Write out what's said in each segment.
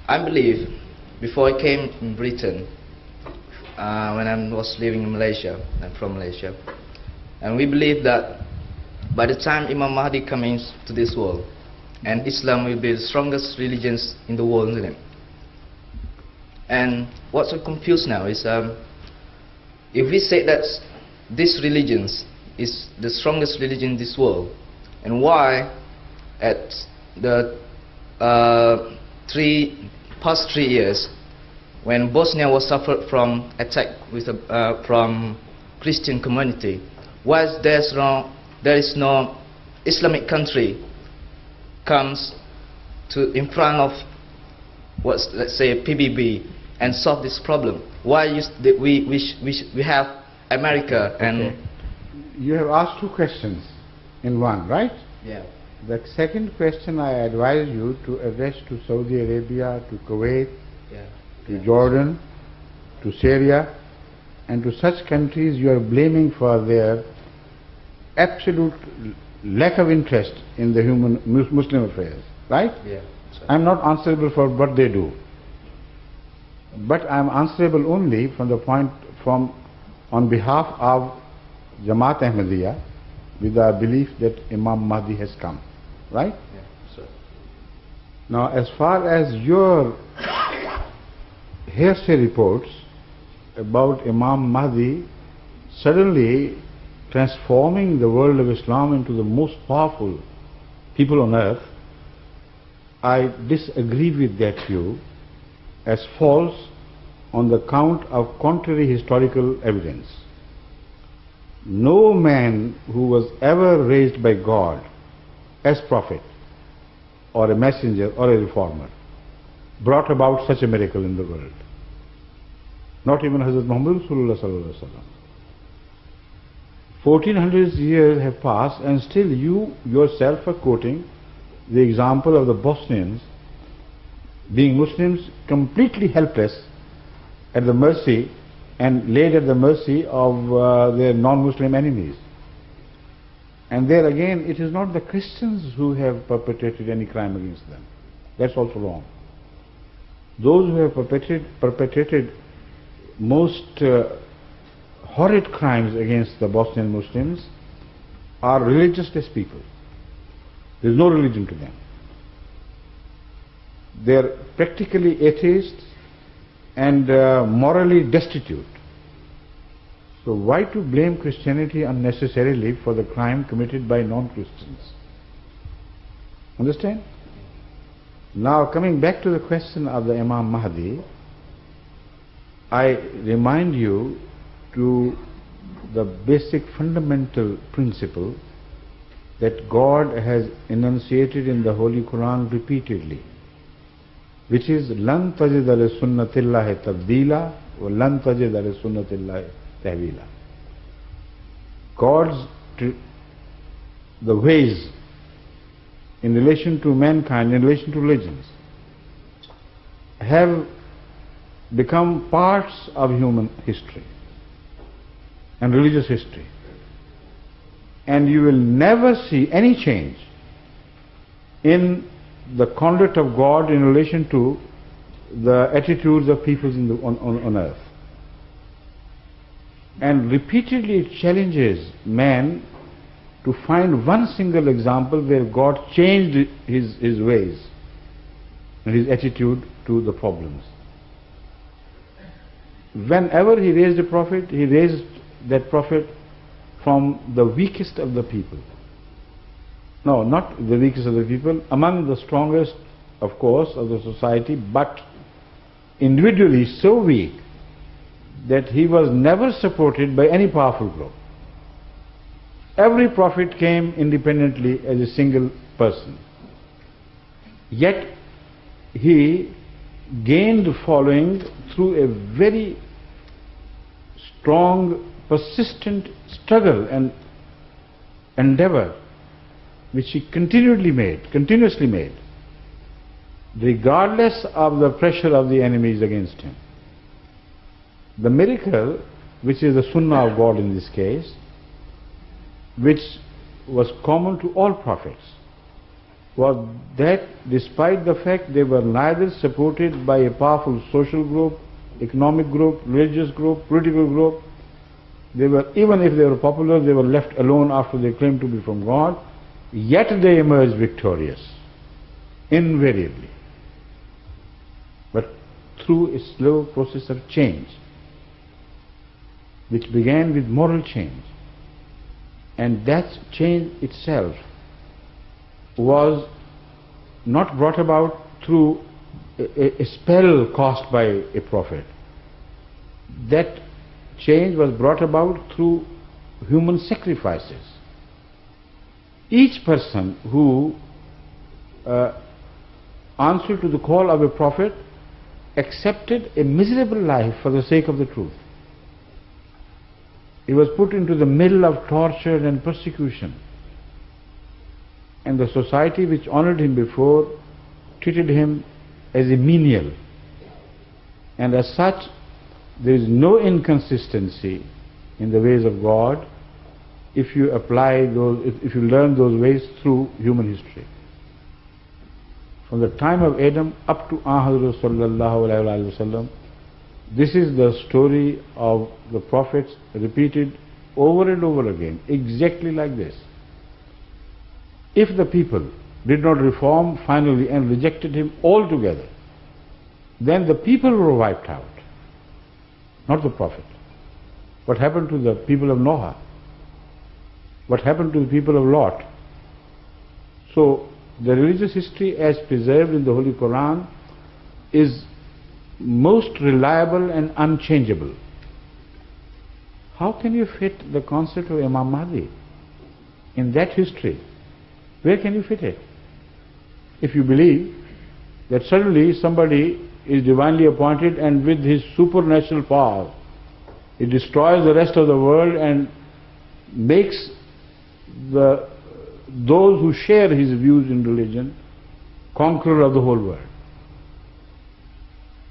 I believe, before I came in Britain, when I was living in Malaysia, I'm from Malaysia, and we believe that by the time Imam Mahdi comes to this world, and Islam will be the strongest religions in the world, isn't it? And what's so confused now is, if we say that this religion is the strongest religion in this world, and why at the past 3 years, when Bosnia was suffered from attack from Christian community, why there is no Islamic country comes to in front of let's say PBB and solve this problem? Why we have America and... Okay. You have asked two questions in one, right? Yeah. The second question I advise you to address to Saudi Arabia, to Kuwait, to Jordan, to Syria, and to such countries you are blaming for their absolute lack of interest in the Muslim affairs, right? Yeah. I'm not answerable for what they do, but I'm answerable only on behalf of Jamaat Ahmadiyya, with our belief that Imam Mahdi has come, right? Yeah, sir. Now, as far as your hearsay reports about Imam Mahdi suddenly transforming the world of Islam into the most powerful people on earth, I disagree with that view as false on the count of contrary historical evidence. No man who was ever raised by God as prophet or a messenger or a reformer brought about such a miracle in the world. Not even Hazrat Muhammad Rasulullah sallallahu alaihi wasallam. 1400 years have passed and still you yourself are quoting the example of the Bosnians being Muslims completely helpless at the mercy and laid at the mercy of their non-Muslim enemies. And there again, it is not the Christians who have perpetrated any crime against them. That's also wrong. Those who have perpetrated most horrid crimes against the Bosnian Muslims are religionless people. There is no religion to them. They are practically atheists and morally destitute. So why to blame Christianity unnecessarily for the crime committed by non-Christians? Understand? Now coming back to the question of the Imam Mahdi, I remind you to the basic fundamental principle that God has enunciated in the Holy Quran repeatedly, which is lan tajida li sunnatillahi tabdila wa lan tajida li sunnatillahi tahwila. The ways in relation to mankind, in relation to religions, have become parts of human history and religious history, and you will never see any change in the conduct of God in relation to the attitudes of peoples on earth. And repeatedly it challenges man to find one single example where God changed his ways and his attitude to the problems. Whenever he raised a prophet, he raised that prophet from the weakest of the people. No, not the weakest of the people, among the strongest, of course, of the society, but individually so weak that he was never supported by any powerful group. Every prophet came independently as a single person. Yet he gained following through a very strong, persistent struggle and endeavor which he continuously made, regardless of the pressure of the enemies against him. The miracle, which is the Sunnah of God in this case, which was common to all prophets, was that despite the fact they were neither supported by a powerful social group, economic group, religious group, political group, they were, even if they were popular, they were left alone after they claimed to be from God, yet they emerged victorious, invariably. But through a slow process of change, which began with moral change. And that change itself was not brought about through a spell cast by a prophet. That change was brought about through human sacrifices. Each person who answered to the call of a prophet accepted a miserable life for the sake of the truth. He was put into the middle of torture and persecution. And the society which honored him before treated him as a menial. And as such, there is no inconsistency in the ways of God if you apply those, if you learn those ways through human history. From the time of Adam up to Ahmadiyya Islam, this is the story of the prophets repeated over and over again, exactly like this. If the people did not reform finally and rejected him altogether, then the people were wiped out, not the prophet. What happened to the people of Noah? What happened to the people of Lot? So the religious history as preserved in the Holy Quran is most reliable and unchangeable. How can you fit the concept of Imam Mehdi in that history? Where can you fit it? If you believe that suddenly somebody is divinely appointed and with his supernatural power he destroys the rest of the world and makes those who share his views in religion conqueror of the whole world.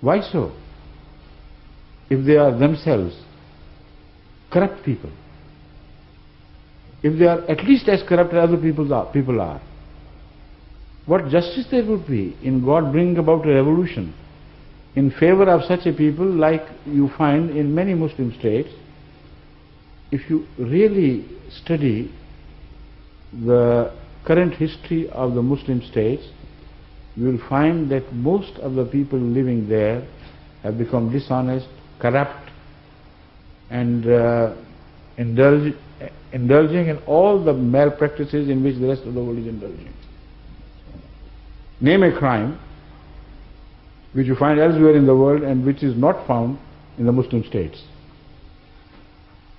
Why so? If they are themselves corrupt people, if they are at least as corrupt as other people are, what justice there would be in God bringing about a revolution in favor of such a people like you find in many Muslim states. If you really study the current history of the Muslim states, you will find that most of the people living there have become dishonest, corrupt, and indulging in all the malpractices in which the rest of the world is indulging. Name a crime which you find elsewhere in the world and which is not found in the Muslim states.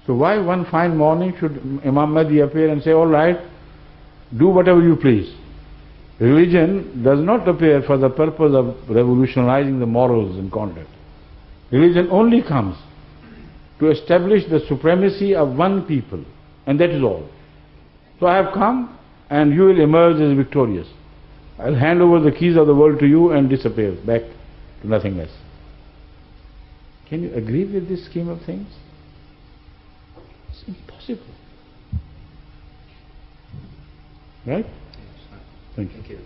So why one fine morning should Imam Mehdi appear and say, all right, do whatever you please? Religion does not appear for the purpose of revolutionizing the morals and conduct. Religion only comes to establish the supremacy of one people, and that is all. So I have come and you will emerge as victorious. I'll hand over the keys of the world to you and disappear back to nothingness. Can you agree with this scheme of things? It's impossible. Right? Thank you.